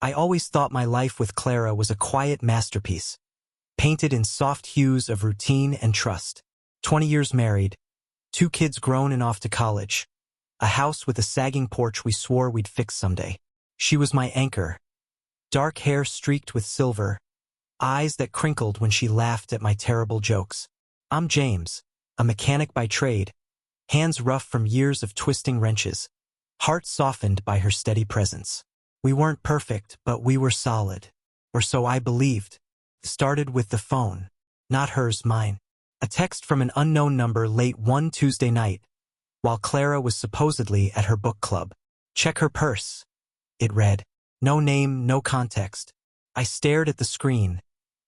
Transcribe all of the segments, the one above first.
I always thought my life with Clara was a quiet masterpiece, painted in soft hues of routine and trust. 20 years married, 2 kids grown and off to college, a house with a sagging porch we swore we'd fix someday. She was my anchor. Dark hair streaked with silver, eyes that crinkled when she laughed at my terrible jokes. I'm James, a mechanic by trade, hands rough from years of twisting wrenches, heart softened by her steady presence. We weren't perfect, but we were solid. Or so I believed. Started with the phone. Not hers, mine. A text from an unknown number late one Tuesday night, while Clara was supposedly at her book club. Check her purse. It read. No name, no context. I stared at the screen,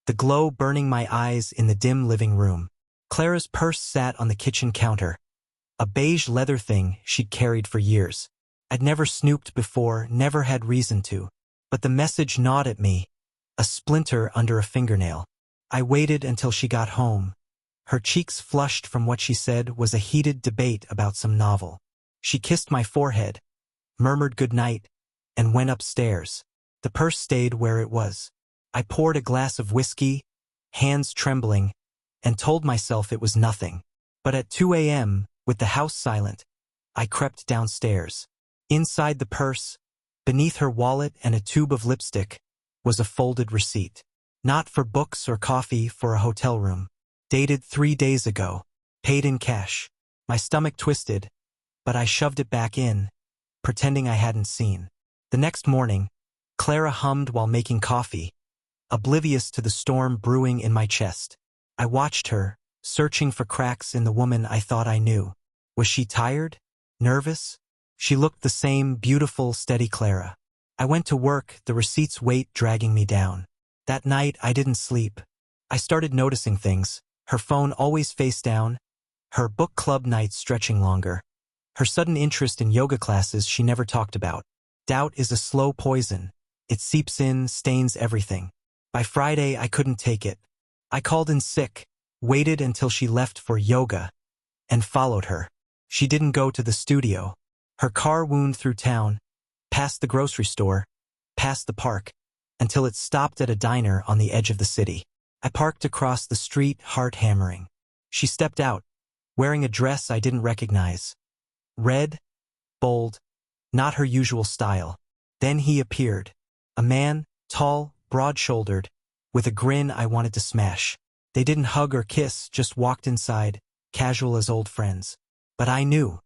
the glow burning my eyes in the dim living room. Clara's purse sat on the kitchen counter, a beige leather thing she'd carried for years. I'd never snooped before, never had reason to. But the message gnawed at me, a splinter under a fingernail. I waited until she got home. Her cheeks flushed from what she said was a heated debate about some novel. She kissed my forehead, murmured goodnight, and went upstairs. The purse stayed where it was. I poured a glass of whiskey, hands trembling, and told myself it was nothing. But at 2 a.m., with the house silent, I crept downstairs. Inside the purse, beneath her wallet and a tube of lipstick, was a folded receipt. Not for books or coffee, for a hotel room. Dated 3 days ago. Paid in cash. My stomach twisted, but I shoved it back in, pretending I hadn't seen. The next morning, Clara hummed while making coffee, oblivious to the storm brewing in my chest. I watched her, searching for cracks in the woman I thought I knew. Was she tired? Nervous? She looked the same beautiful, steady Clara. I went to work, the receipt's weight dragging me down. That night, I didn't sleep. I started noticing things. Her phone always face down, her book club nights stretching longer, her sudden interest in yoga classes she never talked about. Doubt is a slow poison. It seeps in, stains everything. By Friday, I couldn't take it. I called in sick, waited until she left for yoga, and followed her. She didn't go to the studio. Her car wound through town, past the grocery store, past the park, until it stopped at a diner on the edge of the city. I parked across the street, heart hammering. She stepped out, wearing a dress I didn't recognize. Red, bold, not her usual style. Then he appeared. A man, tall, broad-shouldered, with a grin I wanted to smash. They didn't hug or kiss, just walked inside, casual as old friends. But I knew.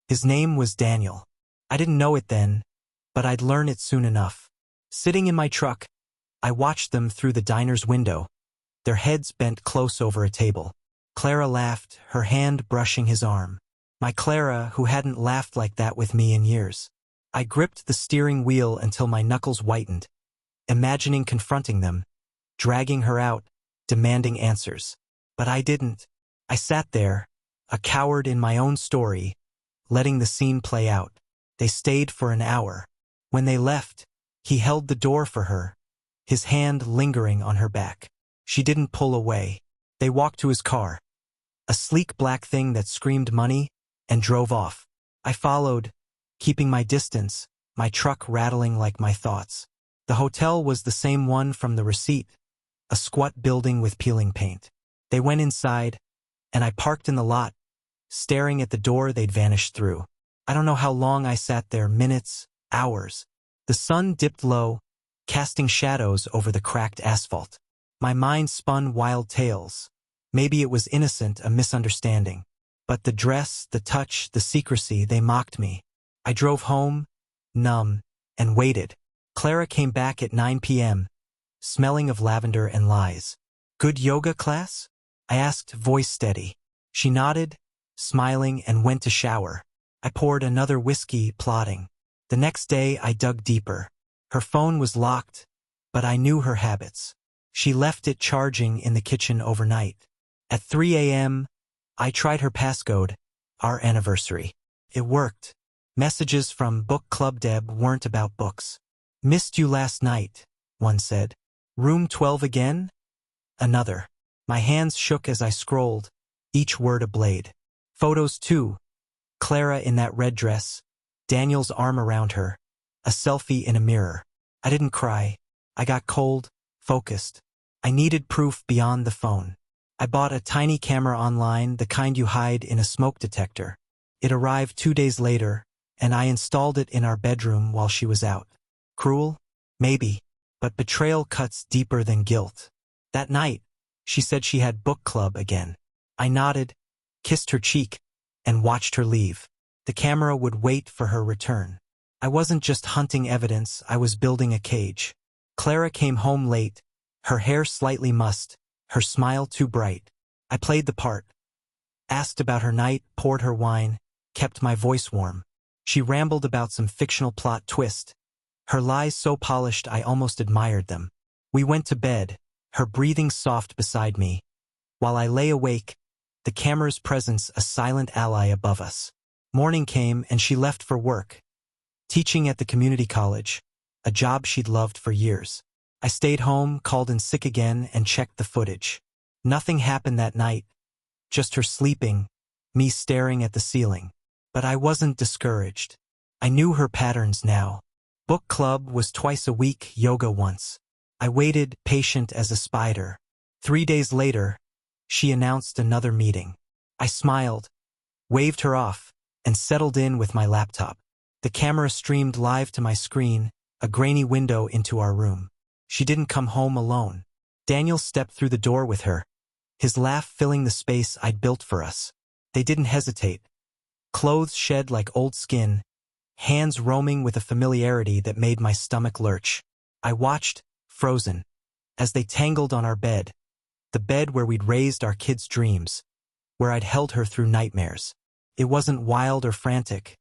His name was Daniel. I didn't know it then, but I'd learn it soon enough. Sitting in my truck, I watched them through the diner's window, their heads bent close over a table. Clara laughed, her hand brushing his arm. My Clara, who hadn't laughed like that with me in years. I gripped the steering wheel until my knuckles whitened, imagining confronting them, dragging her out, demanding answers. But I didn't. I sat there, a coward in my own story, letting the scene play out. They stayed for an hour. When they left, he held the door for her, his hand lingering on her back. She didn't pull away. They walked to his car, a sleek black thing that screamed money, and drove off. I followed, keeping my distance, my truck rattling like my thoughts. The hotel was the same one from the receipt, a squat building with peeling paint. They went inside, and I parked in the lot, staring at the door they'd vanished through. I don't know how long I sat there, minutes, hours. The sun dipped low, casting shadows over the cracked asphalt. My mind spun wild tales. Maybe it was innocent, a misunderstanding. But the dress, the touch, the secrecy, they mocked me. I drove home, numb, and waited. Clara came back at 9 p.m., smelling of lavender and lies. Good yoga class? I asked, voice steady. She nodded, smiling, and went to shower. I poured another whiskey, plotting. The next day, I dug deeper. Her phone was locked, but I knew her habits. She left it charging in the kitchen overnight. At 3 a.m., I tried her passcode, our anniversary. It worked. Messages from Book Club Deb weren't about books. Missed you last night, one said. Room 12 again? Another. My hands shook as I scrolled, each word a blade. Photos too. Clara in that red dress, Daniel's arm around her, a selfie in a mirror. I didn't cry. I got cold, focused. I needed proof beyond the phone. I bought a tiny camera online, the kind you hide in a smoke detector. It arrived 2 days later, and I installed it in our bedroom while she was out. Cruel? Maybe. But betrayal cuts deeper than guilt. That night, she said she had book club again. I nodded, kissed her cheek, and watched her leave. The camera would wait for her return. I wasn't just hunting evidence, I was building a cage. Clara came home late, her hair slightly mussed, her smile too bright. I played the part. Asked about her night, poured her wine, kept my voice warm. She rambled about some fictional plot twist. Her lies so polished I almost admired them. We went to bed, her breathing soft beside me. While I lay awake, the camera's presence a silent ally above us. Morning came and she left for work. Teaching at the community college, a job she'd loved for years. I stayed home, called in sick again, and checked the footage. Nothing happened that night, just her sleeping, me staring at the ceiling. But I wasn't discouraged. I knew her patterns now. Book club was twice a week, yoga once. I waited, patient as a spider. 3 days later, she announced another meeting. I smiled, waved her off, and settled in with my laptop. The camera streamed live to my screen, a grainy window into our room. She didn't come home alone. Daniel stepped through the door with her, his laugh filling the space I'd built for us. They didn't hesitate. Clothes shed like old skin, hands roaming with a familiarity that made my stomach lurch. I watched, frozen, as they tangled on our bed, the bed where we'd raised our kids' dreams, where I'd held her through nightmares. It wasn't wild or frantic,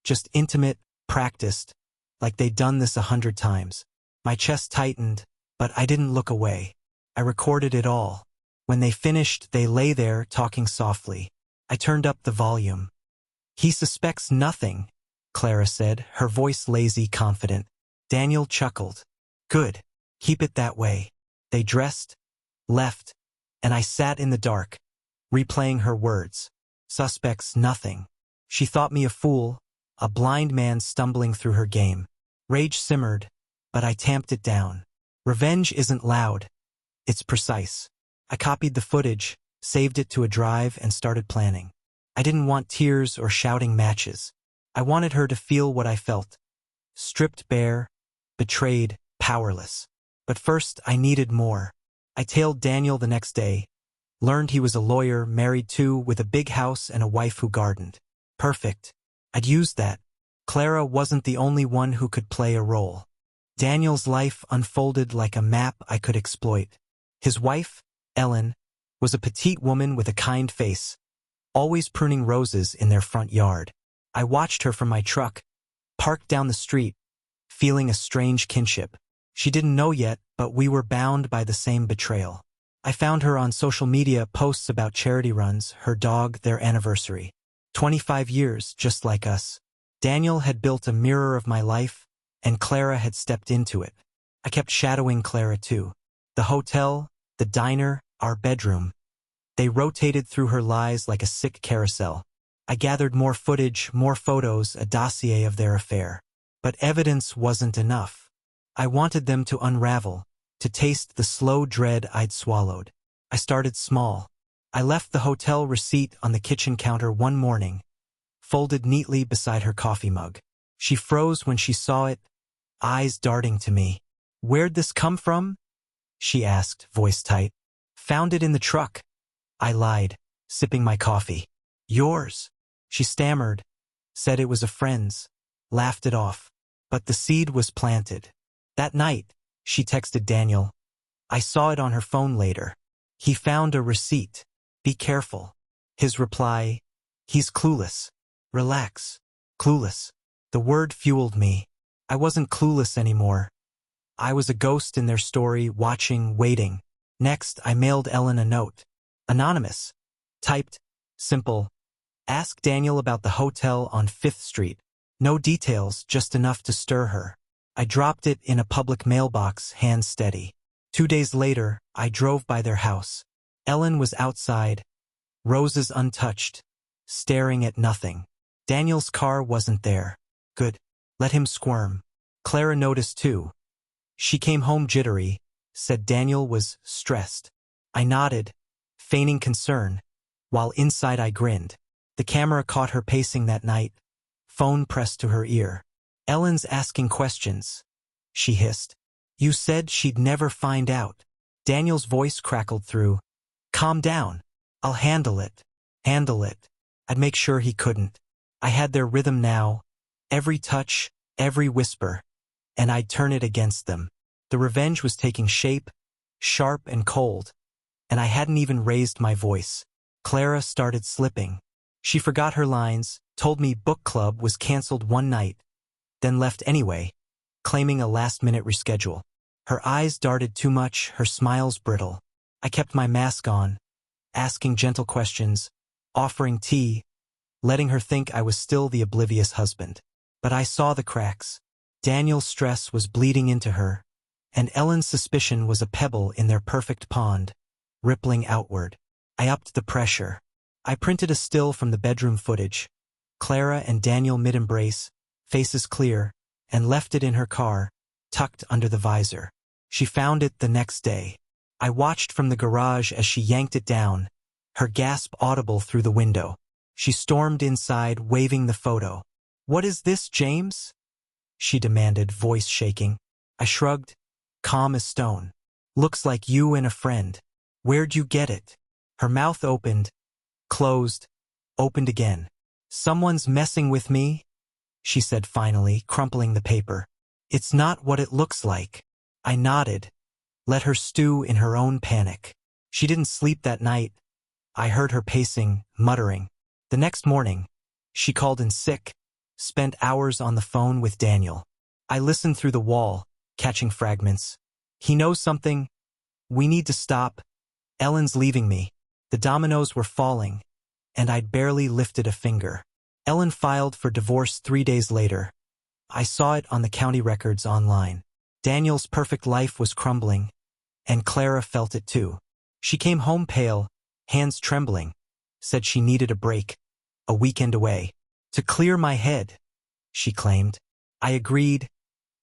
just intimate, practiced, like they'd done this 100 times. My chest tightened, but I didn't look away. I recorded it all. When they finished, they lay there talking softly. I turned up the volume. "He suspects nothing," Clara said, her voice lazy, confident. Daniel chuckled. "Good. Keep it that way." They dressed, left, and I sat in the dark, replaying her words. Suspects nothing. She thought me a fool, a blind man stumbling through her game. Rage simmered, but I tamped it down. Revenge isn't loud. It's precise. I copied the footage, saved it to a drive, and started planning. I didn't want tears or shouting matches. I wanted her to feel what I felt. Stripped bare, betrayed, powerless. But first, I needed more. I tailed Daniel the next day, learned he was a lawyer, married too, with a big house and a wife who gardened. Perfect. I'd used that. Clara wasn't the only one who could play a role. Daniel's life unfolded like a map I could exploit. His wife, Ellen, was a petite woman with a kind face, always pruning roses in their front yard. I watched her from my truck, parked down the street, feeling a strange kinship. She didn't know yet, but we were bound by the same betrayal. I found her on social media, posts about charity runs, her dog, their anniversary. 25 years, just like us. Daniel had built a mirror of my life, and Clara had stepped into it. I kept shadowing Clara too. The hotel, the diner, our bedroom. They rotated through her lies like a sick carousel. I gathered more footage, more photos, a dossier of their affair. But evidence wasn't enough. I wanted them to unravel, to taste the slow dread I'd swallowed. I started small. I left the hotel receipt on the kitchen counter one morning, folded neatly beside her coffee mug. She froze when she saw it, eyes darting to me. "Where'd this come from?" she asked, voice tight. "Found it in the truck." I lied, sipping my coffee. "Yours?" She stammered, said it was a friend's, laughed it off. But the seed was planted. That night, she texted Daniel. I saw it on her phone later. "He found a receipt. Be careful." His reply, "He's clueless." Relax. Clueless. The word fueled me. I wasn't clueless anymore. I was a ghost in their story, watching, waiting. Next, I mailed Ellen a note. Anonymous. Typed, simple. Ask Daniel about the hotel on 5th Street. No details, just enough to stir her. I dropped it in a public mailbox, hands steady. 2 days later, I drove by their house. Ellen was outside, roses untouched, staring at nothing. Daniel's car wasn't there. Good. Let him squirm. Clara noticed too. She came home jittery, said Daniel was stressed. I nodded, feigning concern, while inside I grinned. The camera caught her pacing that night, phone pressed to her ear. Ellen's asking questions, she hissed. You said she'd never find out. Daniel's voice crackled through. Calm down. I'll handle it. Handle it. I'd make sure he couldn't. I had their rhythm now, every touch, every whisper, and I'd turn it against them. The revenge was taking shape, sharp and cold, and I hadn't even raised my voice. Clara started slipping. She forgot her lines, told me book club was canceled one night, then left anyway, claiming a last-minute reschedule. Her eyes darted too much, her smiles brittle. I kept my mask on, asking gentle questions, offering tea, letting her think I was still the oblivious husband. But I saw the cracks. Daniel's stress was bleeding into her, and Ellen's suspicion was a pebble in their perfect pond, rippling outward. I upped the pressure. I printed a still from the bedroom footage, Clara and Daniel mid-embrace, faces clear, and left it in her car, tucked under the visor. She found it the next day. I watched from the garage as she yanked it down, her gasp audible through the window. She stormed inside, waving the photo. What is this, James? She demanded, voice shaking. I shrugged, calm as stone. Looks like you and a friend. Where'd you get it? Her mouth opened, closed, opened again. Someone's messing with me, she said finally, crumpling the paper. It's not what it looks like. I nodded, let her stew in her own panic. She didn't sleep that night. I heard her pacing, muttering. The next morning, she called in sick, spent hours on the phone with Daniel. I listened through the wall, catching fragments. He knows something. We need to stop. Ellen's leaving me. The dominoes were falling, and I'd barely lifted a finger. Ellen filed for divorce 3 days later. I saw it on the county records online. Daniel's perfect life was crumbling, and Clara felt it too. She came home pale, hands trembling, said she needed a break, a weekend away. To clear my head, she claimed. I agreed,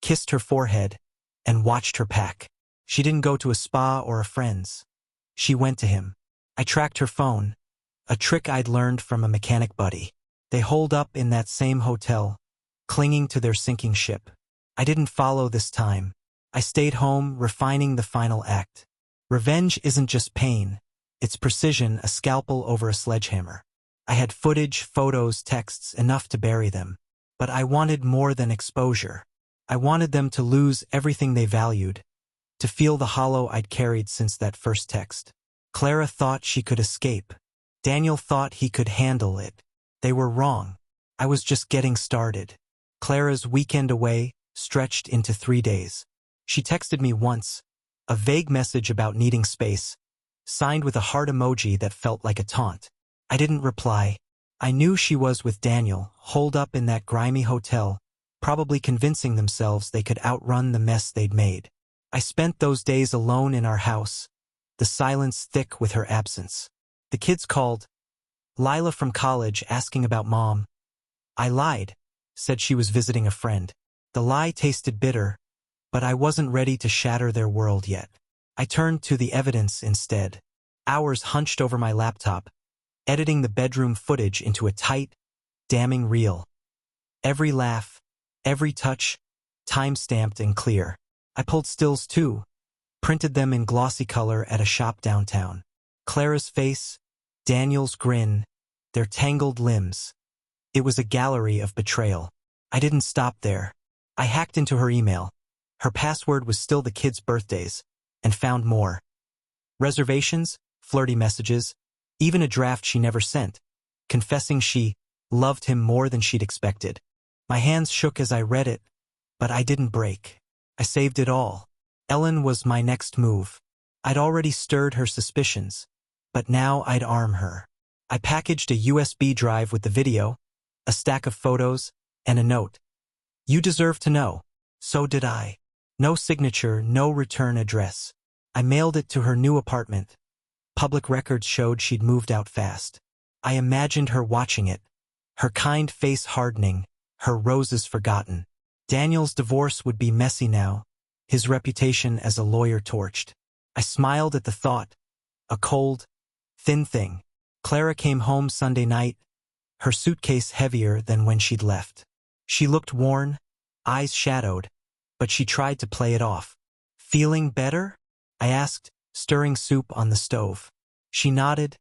kissed her forehead, and watched her pack. She didn't go to a spa or a friend's. She went to him. I tracked her phone, a trick I'd learned from a mechanic buddy. They holed up in that same hotel, clinging to their sinking ship. I didn't follow this time. I stayed home, refining the final act. Revenge isn't just pain. It's precision, a scalpel over a sledgehammer. I had footage, photos, texts, enough to bury them. But I wanted more than exposure. I wanted them to lose everything they valued, to feel the hollow I'd carried since that first text. Clara thought she could escape. Daniel thought he could handle it. They were wrong. I was just getting started. Clara's weekend away stretched into 3 days. She texted me once, a vague message about needing space, signed with a heart emoji that felt like a taunt. I didn't reply. I knew she was with Daniel, holed up in that grimy hotel, probably convincing themselves they could outrun the mess they'd made. I spent those days alone in our house, the silence thick with her absence. The kids called. Lila from college asking about Mom. I lied, said she was visiting a friend. The lie tasted bitter, but I wasn't ready to shatter their world yet. I turned to the evidence instead. Hours hunched over my laptop, editing the bedroom footage into a tight, damning reel. Every laugh, every touch, time-stamped and clear. I pulled stills too, printed them in glossy color at a shop downtown. Clara's face, Daniel's grin, their tangled limbs. It was a gallery of betrayal. I didn't stop there. I hacked into her email. Her password was still the kids' birthdays, and found more. Reservations, flirty messages, even a draft she never sent, confessing she loved him more than she'd expected. My hands shook as I read it, but I didn't break. I saved it all. Ellen was my next move. I'd already stirred her suspicions, but now I'd arm her. I packaged a USB drive with the video, a stack of photos, and a note. You deserve to know. So did I. No signature, no return address. I mailed it to her new apartment. Public records showed she'd moved out fast. I imagined her watching it, her kind face hardening, her roses forgotten. Daniel's divorce would be messy now. his reputation as a lawyer torched. I smiled at the thought. A cold, thin thing. Clara came home Sunday night, her suitcase heavier than when she'd left. She looked worn, eyes shadowed, but she tried to play it off. "Feeling better?" I asked, stirring soup on the stove. She nodded,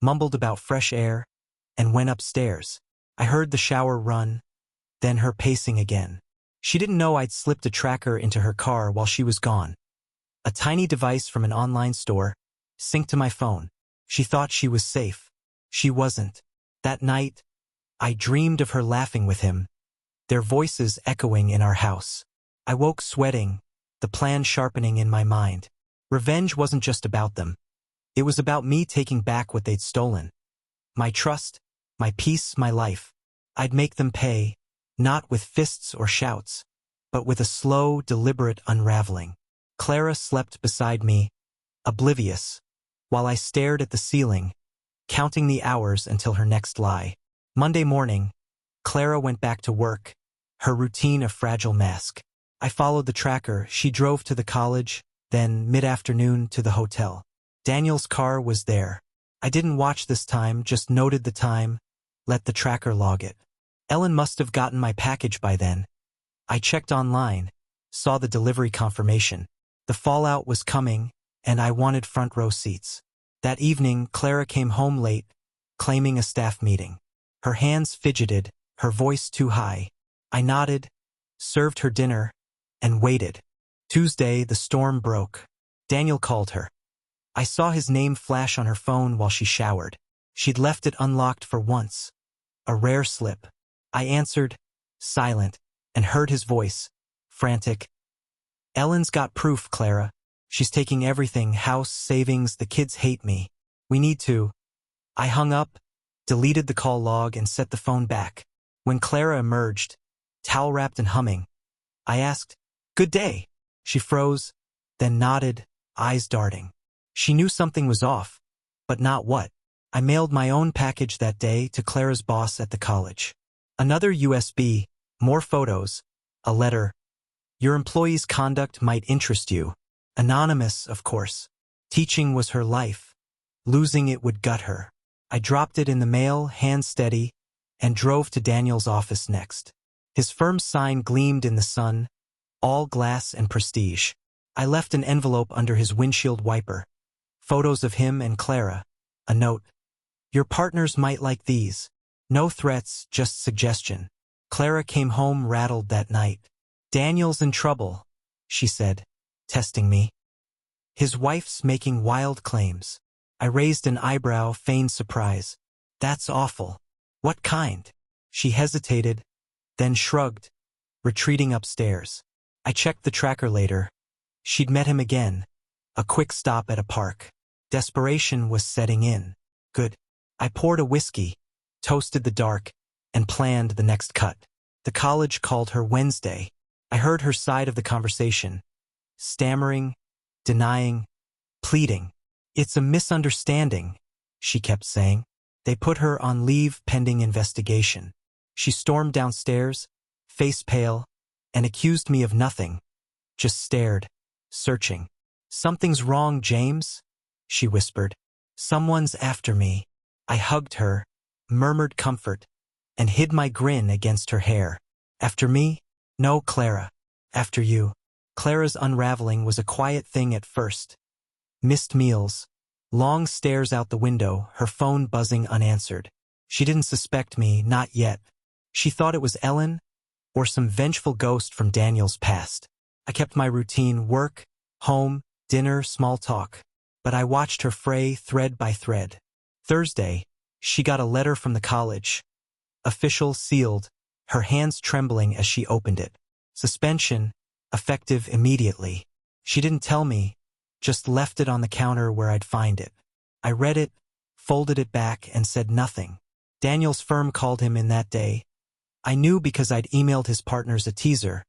mumbled about fresh air, and went upstairs. I heard the shower run, then her pacing again. She didn't know I'd slipped a tracker into her car while she was gone. A tiny device from an online store, synced to my phone. She thought she was safe. She wasn't. That night, I dreamed of her laughing with him, their voices echoing in our house. I woke sweating, the plan sharpening in my mind. Revenge wasn't just about them. It was about me taking back what they'd stolen. My trust, my peace, my life. I'd make them pay, not with fists or shouts, but with a slow, deliberate unraveling. Clara slept beside me, oblivious, while I stared at the ceiling, counting the hours until her next lie. Monday morning, Clara went back to work, her routine a fragile mask. I followed the tracker. She drove to the college, then mid-afternoon to the hotel. Daniel's car was there. I didn't watch this time, just noted the time, let the tracker log it. Ellen must have gotten my package by then. I checked online, saw the delivery confirmation. The fallout was coming, and I wanted front row seats. That evening, Clara came home late, claiming a staff meeting. Her hands fidgeted, her voice too high. I nodded, served her dinner, and waited. Tuesday, the storm broke. Daniel called her. I saw his name flash on her phone while she showered. She'd left it unlocked for once. A rare slip. I answered, silent, and heard his voice, frantic. "Ellen's got proof, Clara. She's taking everything, house, savings, the kids hate me. We need to." I hung up, deleted the call log, and set the phone back. When Clara emerged, towel-wrapped and humming, I asked, "Good day." She froze, then nodded, eyes darting. She knew something was off, but not what. I mailed my own package that day to Clara's boss at the college. Another USB, more photos, a letter. "Your employee's conduct might interest you." Anonymous, of course. Teaching was her life. Losing it would gut her. I dropped it in the mail, hands steady, and drove to Daniel's office next. His firm's sign gleamed in the sun, all glass and prestige. I left an envelope under his windshield wiper. Photos of him and Clara. A note. "Your partners might like these." No threats, just suggestion. Clara came home rattled that night. "Daniel's in trouble," she said, testing me. "His wife's making wild claims." I raised an eyebrow, feigned surprise. "That's awful." "What kind?" She hesitated, then shrugged, retreating upstairs. I checked the tracker later. She'd met him again. A quick stop at a park. Desperation was setting in. Good. I poured a whiskey, toasted the dark, and planned the next cut. The college called her Wednesday. I heard her side of the conversation. Stammering, denying, pleading. "It's a misunderstanding," she kept saying. "They put her on leave pending investigation." She stormed downstairs, face pale, and accused me of nothing. Just stared, searching. "Something's wrong, James," she whispered. "Someone's after me." I hugged her, murmured comfort, and hid my grin against her hair. "After me? No, Clara. After you." Clara's unraveling was a quiet thing at first. Missed meals, long stares out the window, her phone buzzing unanswered. She didn't suspect me, not yet. She thought it was Ellen, or some vengeful ghost from Daniel's past. I kept my routine: work, home, dinner, small talk. But I watched her fray thread by thread. Thursday, she got a letter from the college. Official, sealed, her hands trembling as she opened it. Suspension, effective immediately. She didn't tell me, just left it on the counter where I'd find it. I read it, folded it back, and said nothing. Daniel's firm called him in that day. I knew because I'd emailed his partners a teaser,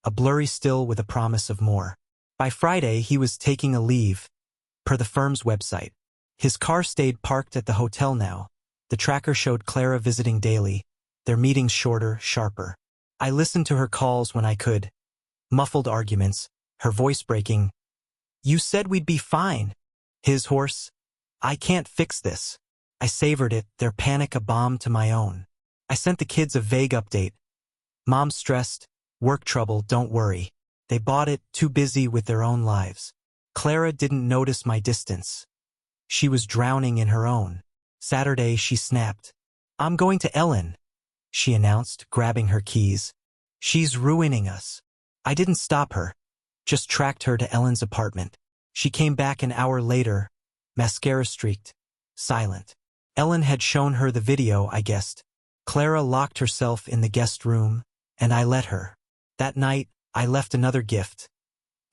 a blurry still with a promise of more. By Friday, he was taking a leave, per the firm's website. His car stayed parked at the hotel now. The tracker showed Clara visiting daily, their meetings shorter, sharper. I listened to her calls when I could. Muffled arguments, her voice breaking. "You said we'd be fine." His hoarse, "I can't fix this." I savored it, their panic a balm to my own. I sent the kids a vague update. "Mom's stressed, work trouble, don't worry." They bought it, too busy with their own lives. Clara didn't notice my distance. She was drowning in her own. Saturday, she snapped. "I'm going to Ellen," she announced, grabbing her keys. "She's ruining us." I didn't stop her, just tracked her to Ellen's apartment. She came back an hour later, mascara streaked, silent. Ellen had shown her the video, I guessed. Clara locked herself in the guest room, and I let her. That night, I left another gift.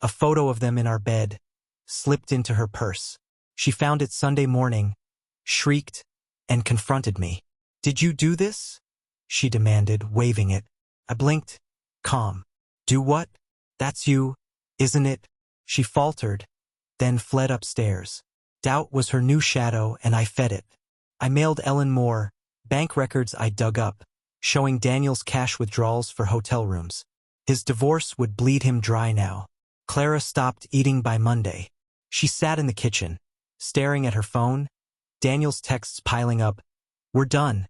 A photo of them in our bed, slipped into her purse. She found it Sunday morning, shrieked, and confronted me. "Did you do this?" she demanded, waving it. I blinked, calm. "Do what?" "That's you, isn't it?" She faltered, then fled upstairs. Doubt was her new shadow, and I fed it. I mailed Ellen more bank records I dug up, showing Daniel's cash withdrawals for hotel rooms. His divorce would bleed him dry now. Clara stopped eating by Monday. She sat in the kitchen, staring at her phone, Daniel's texts piling up. "We're done.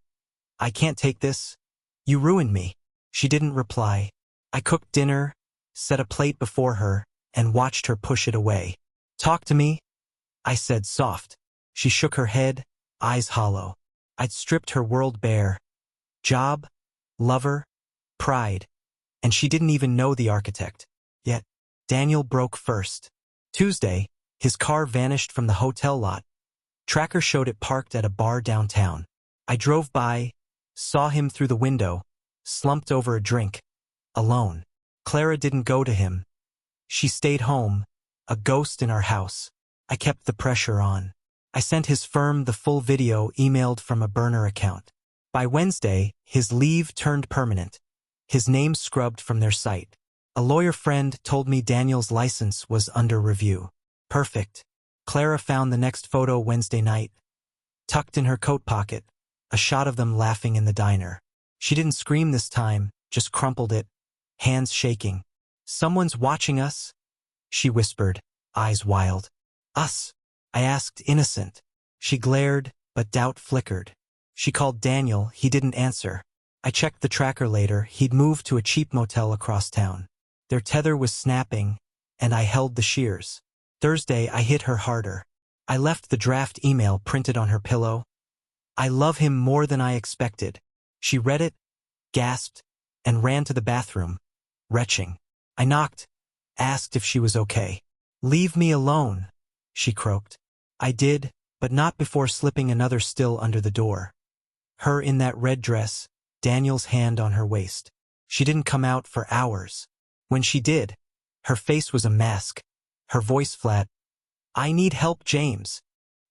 I can't take this. You ruined me." She didn't reply. I cooked dinner, set a plate before her, and watched her push it away. "Talk to me," I said, soft. She shook her head, eyes hollow. I'd stripped her world bare. Job, lover, pride. And she didn't even know the architect. Yet, Daniel broke first. Tuesday, his car vanished from the hotel lot. Tracker showed it parked at a bar downtown. I drove by, saw him through the window, slumped over a drink, alone. Clara didn't go to him. She stayed home, a ghost in our house. I kept the pressure on. I sent his firm the full video emailed from a burner account. By Wednesday, his leave turned permanent. His name scrubbed from their site. A lawyer friend told me Daniel's license was under review. Perfect. Clara found the next photo Wednesday night. Tucked in her coat pocket, a shot of them laughing in the diner. She didn't scream this time, just crumpled it, hands shaking. "Someone's watching us," she whispered, eyes wild. "Us?" I asked, innocent. She glared, but doubt flickered. She called Daniel, he didn't answer. I checked the tracker later, he'd moved to a cheap motel across town. Their tether was snapping, and I held the shears. Thursday, I hit her harder. I left the draft email printed on her pillow. "I love him more than I expected." She read it, gasped, and ran to the bathroom, retching. I knocked, asked if she was okay. "Leave me alone," she croaked. I did, but not before slipping another still under the door. Her in that red dress, Daniel's hand on her waist. She didn't come out for hours. When she did, her face was a mask, her voice flat. "I need help, James."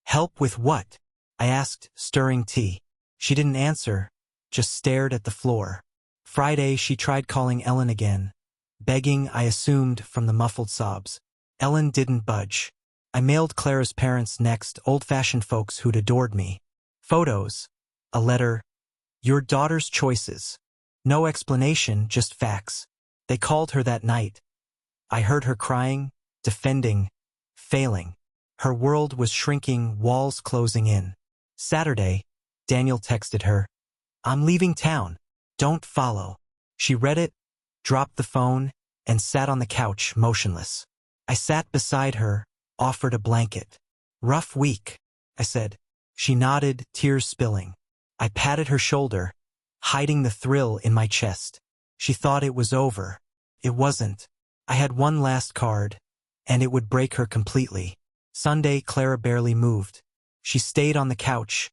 "Help with what?" I asked, stirring tea. She didn't answer, just stared at the floor. Friday, she tried calling Ellen again, begging, I assumed, from the muffled sobs. Ellen didn't budge. I mailed Clara's parents next, old-fashioned folks who'd adored me. Photos, a letter, "Your daughter's choices." No explanation, just facts. They called her that night. I heard her crying, defending, failing. Her world was shrinking, walls closing in. Saturday, Daniel texted her, "I'm leaving town. Don't follow." She read it, dropped the phone, and sat on the couch, motionless. I sat beside her, offered a blanket. "Rough week," I said. She nodded, tears spilling. I patted her shoulder, hiding the thrill in my chest. She thought it was over. It wasn't. I had one last card, and it would break her completely. Sunday, Clara barely moved. She stayed on the couch,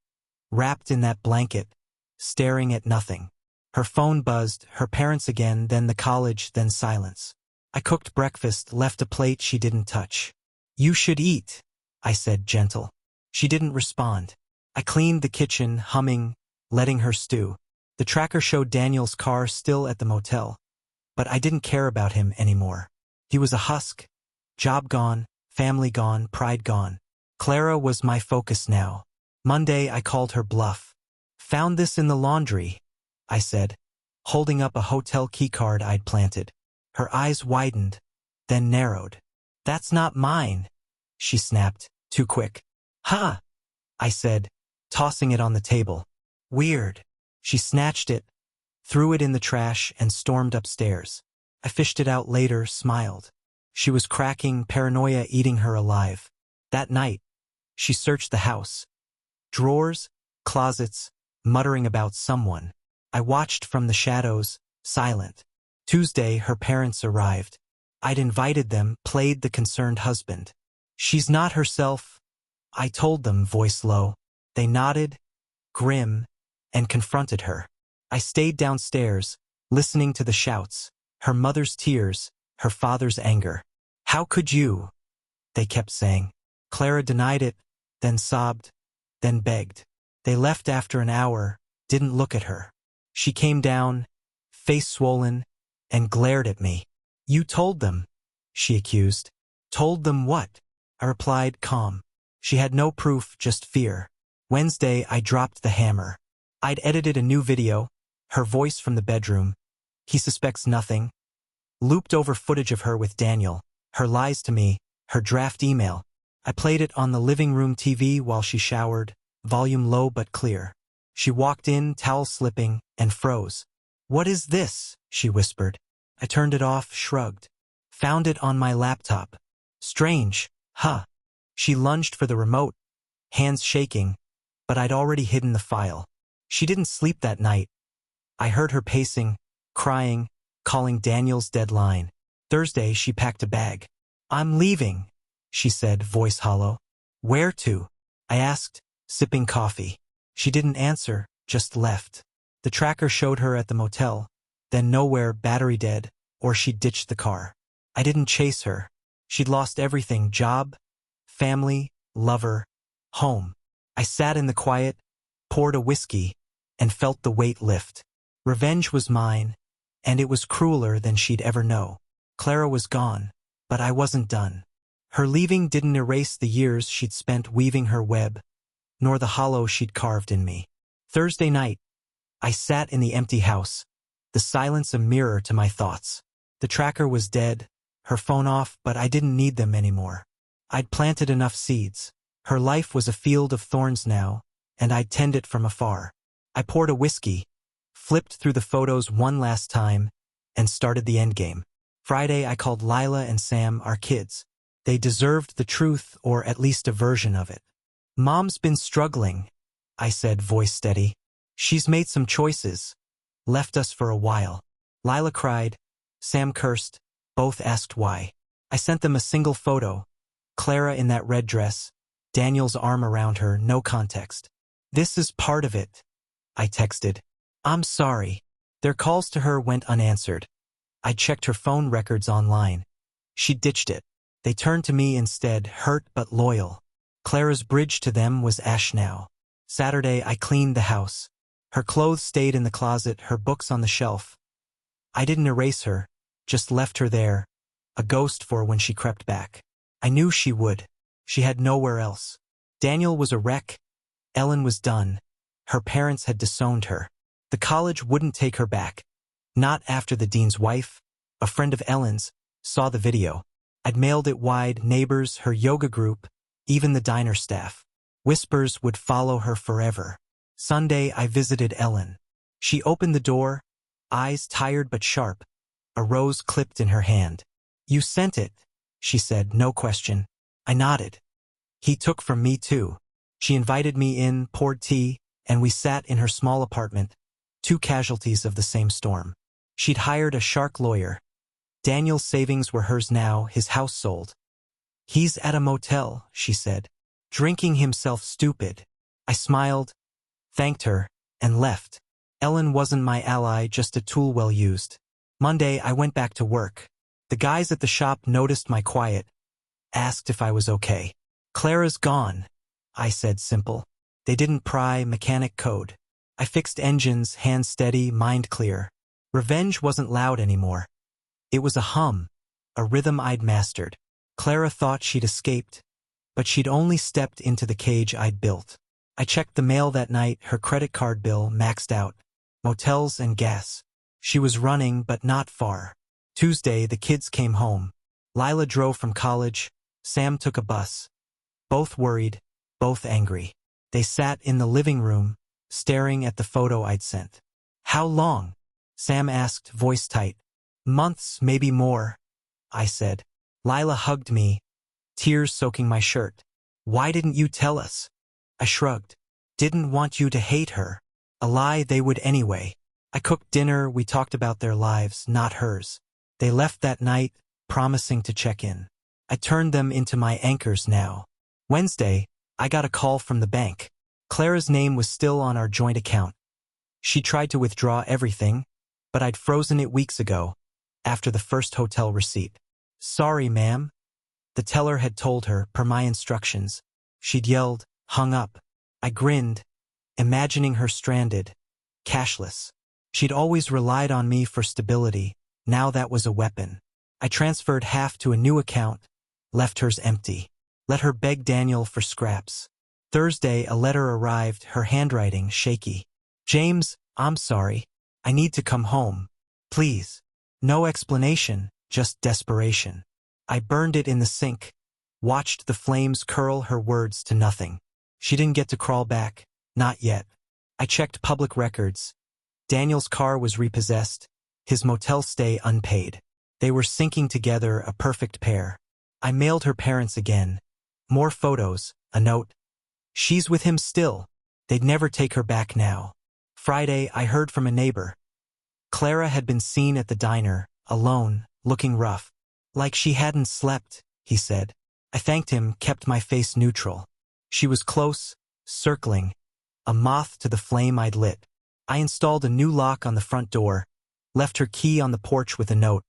wrapped in that blanket, staring at nothing. Her phone buzzed, her parents again, then the college, then silence. I cooked breakfast, left a plate she didn't touch. "You should eat," I said, gentle. She didn't respond. I cleaned the kitchen, humming, letting her stew. The tracker showed Daniel's car still at the motel. But I didn't care about him anymore. He was a husk. Job gone, family gone, pride gone. Clara was my focus now. Monday, I called her bluff. "Found this in the laundry," I said, holding up a hotel keycard I'd planted. Her eyes widened, then narrowed. "That's not mine," she snapped, too quick. "Ha!" I said, tossing it on the table. "Weird." She snatched it, threw it in the trash, and stormed upstairs. I fished it out later, smiled. She was cracking, paranoia eating her alive. That night, she searched the house. Drawers, closets, muttering about someone. I watched from the shadows, silent. Tuesday, her parents arrived. I'd invited them, played the concerned husband. "She's not herself," I told them, voice low. They nodded, grim, and confronted her. I stayed downstairs, listening to the shouts, her mother's tears, her father's anger. "How could you?" they kept saying. Clara denied it, then sobbed, then begged. They left after an hour, didn't look at her. She came down, face swollen, and glared at me. "You told them," she accused. "Told them what?" I replied, calm. She had no proof, just fear. Wednesday, I dropped the hammer. I'd edited a new video, her voice from the bedroom. "He suspects nothing." Looped over footage of her with Daniel, her lies to me, her draft email. I played it on the living room TV while she showered, volume low but clear. She walked in, towel slipping, and froze. "What is this?" she whispered. I turned it off, shrugged. "Found it on my laptop." "Strange, huh?" She lunged for the remote, hands shaking, but I'd already hidden the file. She didn't sleep that night. I heard her pacing, crying, calling Daniel's deadline. Thursday, she packed a bag. "I'm leaving," she said, voice hollow. "Where to?" I asked, sipping coffee. She didn't answer, just left. The tracker showed her at the motel, then nowhere, battery dead, or she'd ditched the car. I didn't chase her. She'd lost everything: job, family, lover, home. I sat in the quiet, poured a whiskey, and felt the weight lift. Revenge was mine, and it was crueler than she'd ever know. Clara was gone, but I wasn't done. Her leaving didn't erase the years she'd spent weaving her web, nor the hollow she'd carved in me. Thursday night, I sat in the empty house, the silence a mirror to my thoughts. The tracker was dead, her phone off, but I didn't need them anymore. I'd planted enough seeds. Her life was a field of thorns now, and I'd tend it from afar. I poured a whiskey, flipped through the photos one last time, and started the endgame. Friday, I called Lila and Sam, our kids. They deserved the truth, or at least a version of it. "Mom's been struggling," I said, voice steady. "She's made some choices. Left us for a while." Lila cried. Sam cursed. Both asked why. I sent them a single photo. Clara in that red dress, Daniel's arm around her, no context. "This is part of it," I texted. "I'm sorry." Their calls to her went unanswered. I checked her phone records online. She ditched it. They turned to me instead, hurt but loyal. Clara's bridge to them was ash now. Saturday, I cleaned the house. Her clothes stayed in the closet, her books on the shelf. I didn't erase her, just left her there, a ghost for when she crept back. I knew she would. She had nowhere else. Daniel was a wreck. Ellen was done. Her parents had disowned her. The college wouldn't take her back. Not after the dean's wife, a friend of Ellen's, saw the video. I'd mailed it wide, neighbors, her yoga group, even the diner staff. Whispers would follow her forever. Sunday, I visited Ellen. She opened the door, eyes tired but sharp, a rose clipped in her hand. "You sent it," she said, no question. I nodded. "He took from me too." She invited me in, poured tea, and we sat in her small apartment, two casualties of the same storm. She'd hired a shark lawyer. Daniel's savings were hers now, his house sold. "He's at a motel," she said, "drinking himself stupid." I smiled, thanked her, and left. Ellen wasn't my ally, just a tool well used. Monday, I went back to work. The guys at the shop noticed my quiet, asked if I was okay. "Clara's gone," I said, simple. They didn't pry, mechanic code. I fixed engines, hands steady, mind clear. Revenge wasn't loud anymore. It was a hum, a rhythm I'd mastered. Clara thought she'd escaped, but she'd only stepped into the cage I'd built. I checked the mail that night, her credit card bill maxed out. Motels and gas. She was running, but not far. Tuesday, the kids came home. Lila drove from college. Sam took a bus. Both worried, both angry. They sat in the living room, staring at the photo I'd sent. "How long?" Sam asked, voice tight. "Months, maybe more," I said. Lila hugged me, tears soaking my shirt. "Why didn't you tell us?" I shrugged. "Didn't want you to hate her." A lie they would anyway. I cooked dinner, we talked about their lives, not hers. They left that night, promising to check in. I turned them into my anchors now. Wednesday, I got a call from the bank. Clara's name was still on our joint account. She tried to withdraw everything, but I'd frozen it weeks ago, after the first hotel receipt. "Sorry, ma'am," the teller had told her, per my instructions. She'd yelled, hung up. I grinned, imagining her stranded, cashless. She'd always relied on me for stability. Now that was a weapon. I transferred half to a new account, left hers empty. Let her beg Daniel for scraps. Thursday, a letter arrived, her handwriting shaky. "James, I'm sorry. I need to come home. Please." No explanation, just desperation. I burned it in the sink, watched the flames curl her words to nothing. She didn't get to crawl back, not yet. I checked public records. Daniel's car was repossessed, his motel stay unpaid. They were sinking together, a perfect pair. I mailed her parents again. More photos, a note. "She's with him still." They'd never take her back now. Friday, I heard from a neighbor. Clara had been seen at the diner, alone, looking rough. "Like she hadn't slept," he said. I thanked him, kept my face neutral. She was close, circling, a moth to the flame I'd lit. I installed a new lock on the front door, left her key on the porch with a note.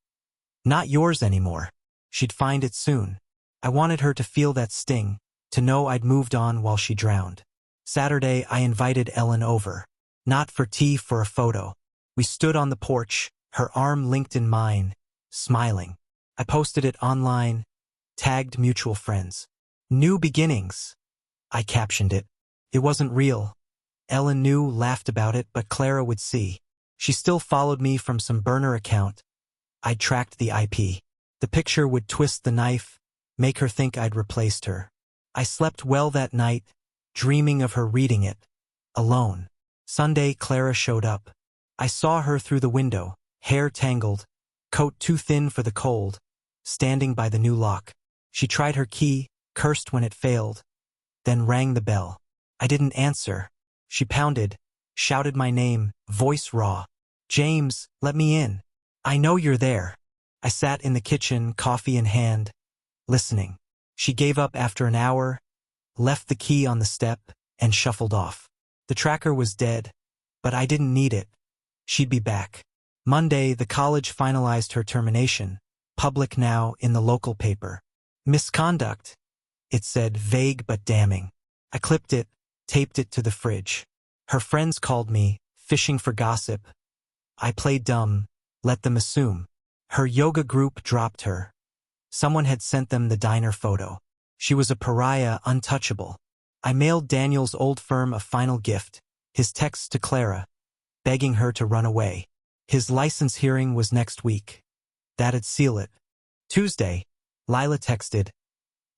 "Not yours anymore." She'd find it soon. I wanted her to feel that sting, to know I'd moved on while she drowned. Saturday, I invited Ellen over. Not for tea, for a photo. We stood on the porch, her arm linked in mine, smiling. I posted it online, tagged mutual friends. "New beginnings," I captioned it. It wasn't real. Ellen knew, laughed about it, but Clara would see. She still followed me from some burner account. I'd tracked the IP. The picture would twist the knife, make her think I'd replaced her. I slept well that night, dreaming of her reading it, alone. Sunday, Clara showed up. I saw her through the window, hair tangled, coat too thin for the cold, standing by the new lock. She tried her key, cursed when it failed, then rang the bell. I didn't answer. She pounded, shouted my name, voice raw. "James, let me in. I know you're there." I sat in the kitchen, coffee in hand, listening. She gave up after an hour, left the key on the step, and shuffled off. The tracker was dead, but I didn't need it. She'd be back. Monday, the college finalized her termination, public now in the local paper. "Misconduct," it said, vague but damning. I clipped it, taped it to the fridge. Her friends called me, fishing for gossip. I played dumb, let them assume. Her yoga group dropped her. Someone had sent them the diner photo. She was a pariah, untouchable. I mailed Daniel's old firm a final gift, his text to Clara, begging her to run away. His license hearing was next week. That'd seal it. Tuesday, Lila texted.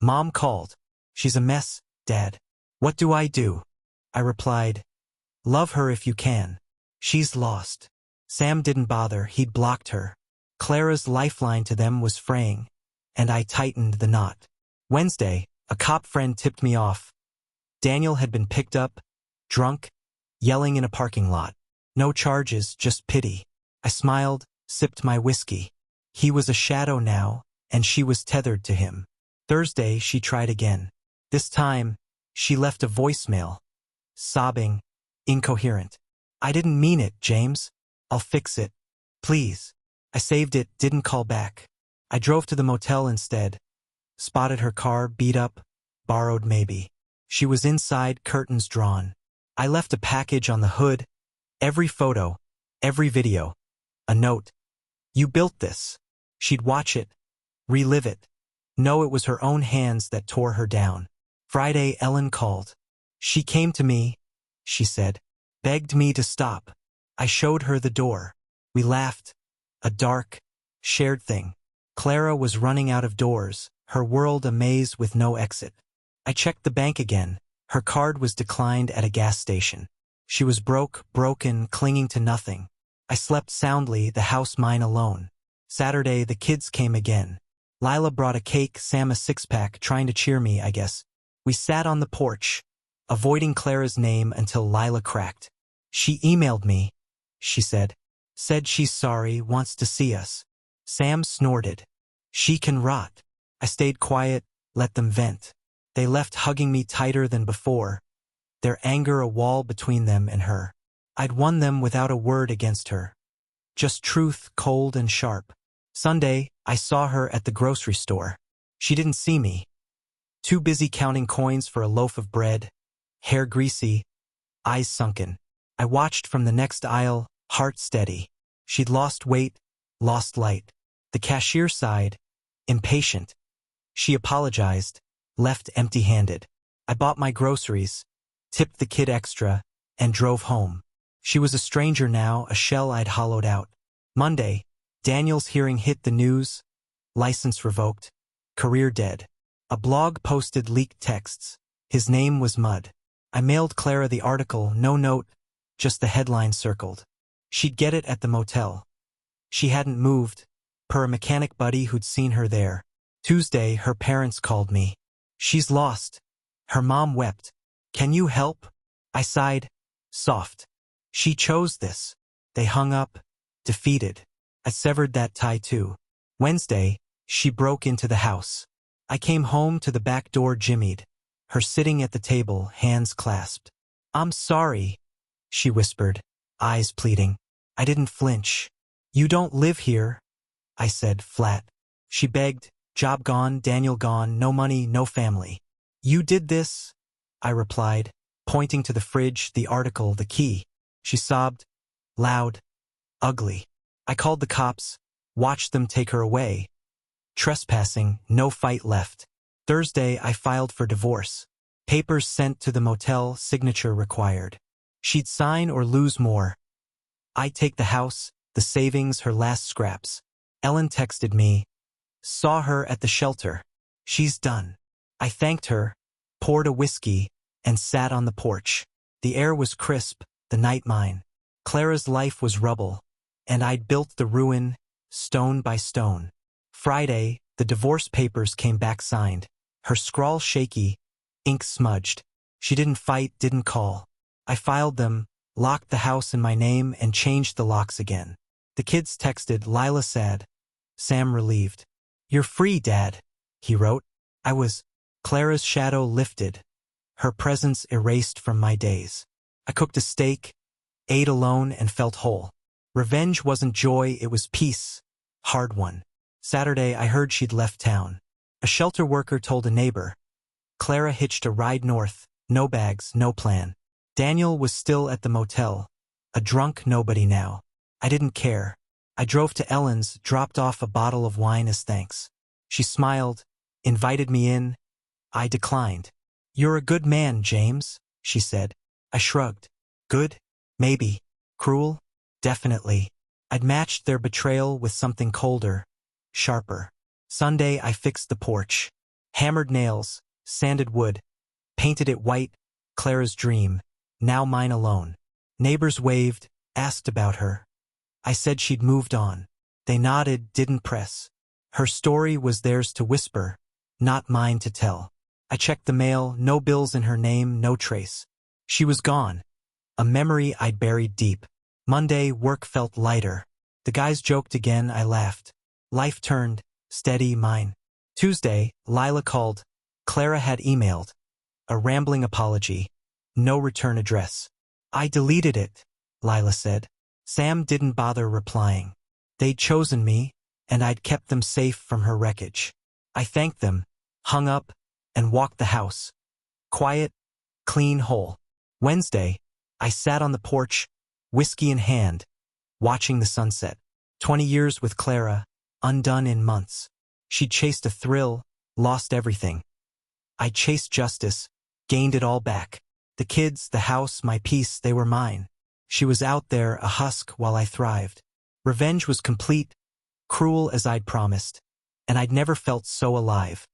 "Mom called. She's a mess, Dad. What do I do?" I replied, "Love her if you can. She's lost." Sam didn't bother, he'd blocked her. Clara's lifeline to them was fraying, and I tightened the knot. Wednesday, a cop friend tipped me off. Daniel had been picked up, drunk, yelling in a parking lot. No charges, just pity. I smiled, sipped my whiskey. He was a shadow now, and she was tethered to him. Thursday, she tried again. This time, she left a voicemail, sobbing, incoherent. "I didn't mean it, James. I'll fix it. Please." I saved it, didn't call back. I drove to the motel instead. Spotted her car, beat up, borrowed maybe. She was inside, curtains drawn. I left a package on the hood, every photo, every video. A note. "You built this." She'd watch it, relive it. Know it was her own hands that tore her down. Friday, Ellen called. She came to me, she said, begged me to stop. I showed her the door. We laughed. A dark, shared thing. Clara was running out of doors, her world a maze with no exit. I checked the bank again. Her card was declined at a gas station. She was broken, clinging to nothing. I slept soundly, the house mine alone. Saturday, the kids came again. Lila brought a cake, Sam a six-pack, trying to cheer me, I guess. We sat on the porch, avoiding Clara's name until Lila cracked. She emailed me, she said. Said she's sorry, wants to see us. Sam snorted. She can rot. I stayed quiet, let them vent. They left hugging me tighter than before, their anger a wall between them and her. I'd won them without a word against her. Just truth, cold and sharp. Sunday, I saw her at the grocery store. She didn't see me. Too busy counting coins for a loaf of bread, hair greasy, eyes sunken. I watched from the next aisle, heart steady. She'd lost weight, lost light. The cashier sighed, impatient. She apologized, left empty-handed. I bought my groceries, tipped the kid extra, and drove home. She was a stranger now, a shell I'd hollowed out. Monday, Daniel's hearing hit the news, license revoked, career dead. A blog posted leaked texts. His name was Mud. I mailed Clara the article, no note, just the headline circled. She'd get it at the motel. She hadn't moved, per a mechanic buddy who'd seen her there. Tuesday, her parents called me. She's lost. Her mom wept. Can you help? I sighed, soft. She chose this. They hung up, defeated. I severed that tie too. Wednesday, she broke into the house. I came home to the back door jimmied, her sitting at the table, hands clasped. I'm sorry, she whispered, eyes pleading. I didn't flinch. You don't live here, I said, flat. She begged, job gone, Daniel gone, no money, no family. You did this, I replied, pointing to the fridge, the article, the key. She sobbed, loud, ugly. I called the cops, watched them take her away. Trespassing, no fight left. Thursday, I filed for divorce. Papers sent to the motel, signature required. She'd sign or lose more. I'd take the house, the savings, her last scraps. Ellen texted me. Saw her at the shelter. She's done. I thanked her, poured a whiskey, and sat on the porch. The air was crisp, the night mine. Clara's life was rubble, and I'd built the ruin, stone by stone. Friday, the divorce papers came back signed. Her scrawl shaky, ink smudged. She didn't fight, didn't call. I filed them, locked the house in my name, and changed the locks again. The kids texted, Lila sad. Sam relieved. You're free, Dad, he wrote. I was. Clara's shadow lifted, her presence erased from my days. I cooked a steak, ate alone, and felt whole. Revenge wasn't joy, it was peace, hard won. Saturday, I heard she'd left town. A shelter worker told a neighbor. Clara hitched a ride north, no bags, no plan. Daniel was still at the motel, a drunk nobody now. I didn't care. I drove to Ellen's, dropped off a bottle of wine as thanks. She smiled, invited me in. I declined. You're a good man, James, she said. I shrugged. Good? Maybe. Cruel? Definitely. I'd matched their betrayal with something colder, sharper. Sunday, I fixed the porch. Hammered nails, sanded wood, painted it white, Clara's dream, now mine alone. Neighbors waved, asked about her. I said she'd moved on. They nodded, didn't press. Her story was theirs to whisper, not mine to tell. I checked the mail, no bills in her name, no trace. She was gone. A memory I'd buried deep. Monday, work felt lighter. The guys joked again, I laughed. Life turned, steady, mine. Tuesday, Lila called. Clara had emailed. A rambling apology. No return address. I deleted it, Lila said. Sam didn't bother replying. They'd chosen me, and I'd kept them safe from her wreckage. I thanked them, hung up, and walked the house. Quiet, clean, whole. Wednesday, I sat on the porch, whiskey in hand, watching the sunset. 20 years with Clara, undone in months. She'd chased a thrill, lost everything. I chased justice, gained it all back. The kids, the house, my peace, they were mine. She was out there, a husk, while I thrived. Revenge was complete, cruel as I'd promised. and I'd never felt so alive.